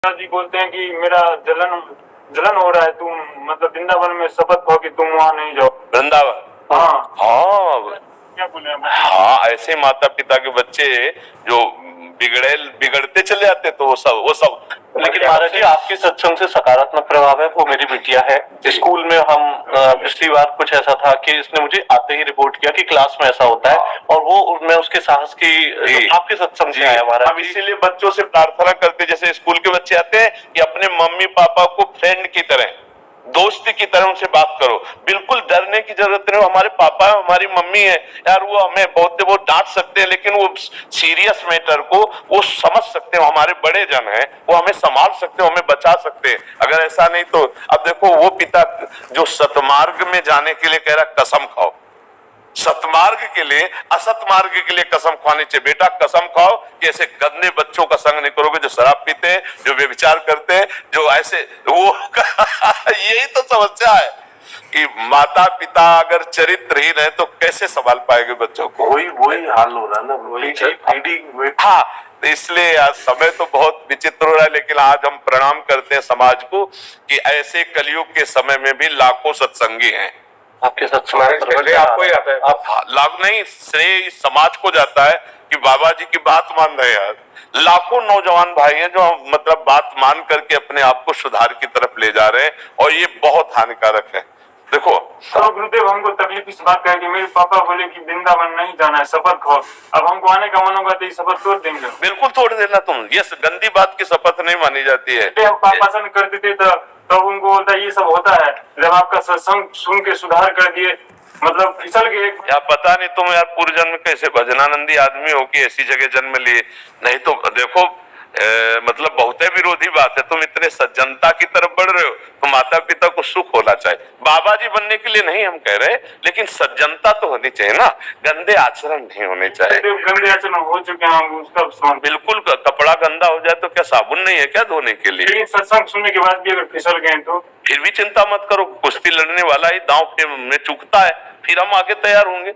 जी बोलते हैं कि मेरा जलन जलन हो रहा है, तुम मतलब वृंदावन में शपथ खाओ कि तुम वहाँ नहीं जाओ। वृंदावन? हाँ हाँ, क्या बोले आप? हाँ, ऐसे माता पिता के बच्चे जो बिगड़ते चले जाते तो वो सब। लेकिन महाराज जी, आपके सत्संग से सकारात्मक प्रभाव है। वो मेरी बिटिया है, स्कूल में हम पिछली बार कुछ ऐसा था कि इसने मुझे आते ही रिपोर्ट किया कि क्लास में ऐसा होता है, और वो मैं उसके साहस की आपके सत्संग से आया महाराज। हम इसीलिए बच्चों से प्रार्थना करते, जैसे स्कूल के बच्चे आते हैं, कि अपने मम्मी पापा को फ्रेंड की तरह, दोस्ती की तरह उनसे बात करो। बिल्कुल डरने की जरूरत नहीं। हमारे पापा है, हमारी मम्मी है यार, वो हमें बहुत डांट सकते हैं, लेकिन वो सीरियस मैटर को वो समझ सकते हैं। हमारे बड़े जन हैं, वो हमें संभाल सकते हैं, हमें बचा सकते हैं। अगर ऐसा नहीं तो अब देखो, वो पिता जो सतमार्ग में जाने के लिए कह रहा कसम खाओ, सतमार्ग के लिए असत मार्ग के लिए कसम खानी चाहिए। बेटा कसम खाओ कि ऐसे गंदे बच्चों का संग नहीं करोगे, जो शराब पीते हैं, जो व्यभिचार करते हैं, जो ऐसे वो यही तो समस्या है कि माता पिता अगर चरित्रहीन है तो कैसे संभाल पाएंगे बच्चों को। वही हाल हो रहा ना, हाँ, तो इसलिए आज समय तो बहुत विचित्र हो रहा है, लेकिन आज हम प्रणाम करते हैं समाज को कि ऐसे कलयुग के समय में भी लाखों सत्संगी हैं। आपके सत्संग आपको ही आता है। आप लाभ नहीं, श्रेय इस समाज को जाता है कि बाबा जी की बात मान रहे हैं। लाखों नौजवान भाई हैं जो मतलब बात मान करके अपने आप को सुधार की तरफ ले जा रहे हैं, और ये बहुत हानिकारक है। देखो गुरुदेव, हमको तकलीफ इस बात का है कि मेरे पापा बोले कि वृंदावन नहीं जाना है, शपथ खाओ। अब हमको आने का मन होगा तो ये शपथ तोड़ देंगे। बिल्कुल तोड़ देना तुम, ये गंदी बात की शपथ नहीं मानी जाती है। हम पापा सन कर देते तब उनको बोलता ये सब होता है। जब आपका सत्संग सुन के सुधार कर दिए, मतलब फिसल गए। यार पता नहीं तुम यार पूर्व जन्म कैसे भजनानंदी आदमी हो कि ऐसी जगह जन्म लिए। नहीं तो देखो मतलब बहुत विरोधी बात है। तुम इतने सज्जनता की तरफ बढ़ रहे हो, तो माता पिता को सुख होना चाहिए। बाबा जी बनने के लिए नहीं हम कह रहे, लेकिन सज्जनता तो होनी चाहिए ना। गंदे आचरण नहीं होने चाहिए। गंदे आचरण हो चुके हैं, उसका बिल्कुल। कपड़ा गंदा हो जाए तो क्या साबुन नहीं है क्या धोने के लिए? लेकिन सत्संग सुनने के बाद भी अगर फिसल गए तो फिर भी चिंता मत करो। कुश्ती लड़ने वाला ही दांव में चूकता है, फिर हम आगे तैयार होंगे।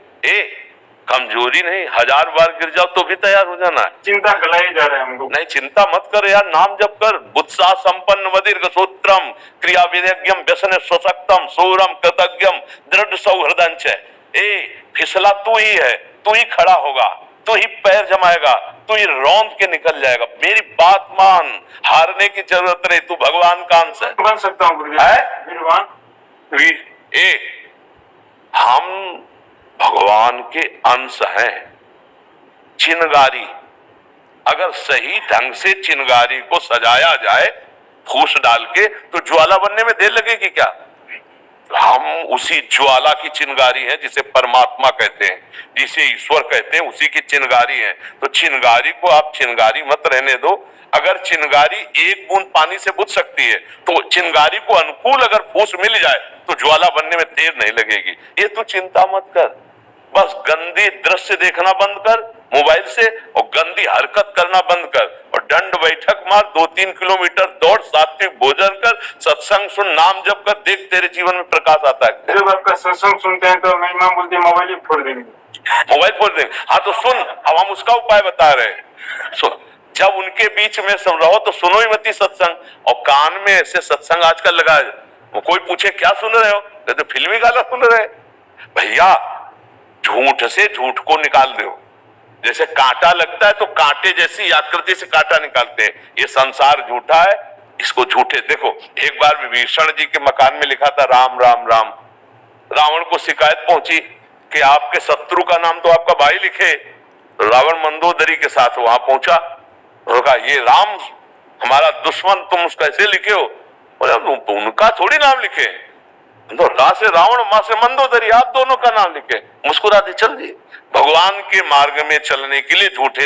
कमजोरी नहीं, 1000 बार गिर जाओ तो भी तैयार हो जाना है। चिंता गलाई जा रहा है हमको। नहीं, चिंता मत कर यार, नाम जप कर। बुत्सा संपन्न वदीर्घ सूत्रम क्रिया विदेज्ञम व्यसन स्वशक्तम सूरम कृतज्ञम दृढ़ सौहृदंच। फिसला तू ही है, तू ही खड़ा होगा, तू ही पैर जमाएगा, तू ही रौंद के निकल जाएगा। मेरी बात मान, हारने की जरूरत नहीं। तू भगवान का अंश है। बन सकता हूँ भगवान। हम भगवान के अंश हैं। चिनगारी, अगर सही ढंग से चिनगारी को सजाया जाए फूस डाल के, तो ज्वाला बनने में देर लगेगी क्या? हम उसी ज्वाला की चिनगारी है जिसे परमात्मा कहते हैं, जिसे ईश्वर कहते हैं, उसी की चिनगारी है। तो चिनगारी को आप चिनगारी मत रहने दो। अगर चिनगारी एक बूंद पानी से बुझ सकती है, तो चिनगारी को अनुकूल अगर फूस मिल जाए तो ज्वाला बनने में देर नहीं लगेगी। ये तो चिंता मत कर। बस गंदे दृश्य देखना बंद कर मोबाइल से, और गंदी हरकत करना बंद कर, और दंड बैठक मार, 2-3 किलोमीटर दौड़, सात्विक भोजन कर, सत्संग सुन, नाम जप कर, देख तेरे जीवन में प्रकाश आता है। जब आपका सत्संग सुनते हैं तो मेरी माँ बोलती है मोबाइल ही फोड़ देंगे। मोबाइल फोड़ देंगे? हाँ तो सुन, अब हम उसका उपाय बता रहे हैं। जब उनके बीच में सब रहो तो सुनो ही मत सत्संग। और कान में ऐसे सत्संग आजकल लगा है, वो कोई पूछे क्या सुन रहे हो, तो फिल्मी गाना सुन रहे। भैया झूठ से झूठ को निकाल दो। जैसे कांटा लगता है तो कांटे जैसी आकृति से कांटा निकालते हैं। ये संसार झूठा है, इसको झूठे देखो। एक बार विभीषण जी के मकान में लिखा था राम राम राम। रावण को शिकायत पहुंची कि आपके शत्रु का नाम तो आपका भाई लिखे। तो रावण मंदोदरी के साथ वहां पहुंचा, कहा ये राम हमारा दुश्मन, तुम उसका ऐसे लिखे हो? बोले उनका थोड़ी नाम लिखे, तो रा से रावण, मां से मंदोदरी, आप दोनों का नाम लिखे। मुस्कुरा दी, चल दिए। भगवान के मार्ग में चलने के लिए झूठे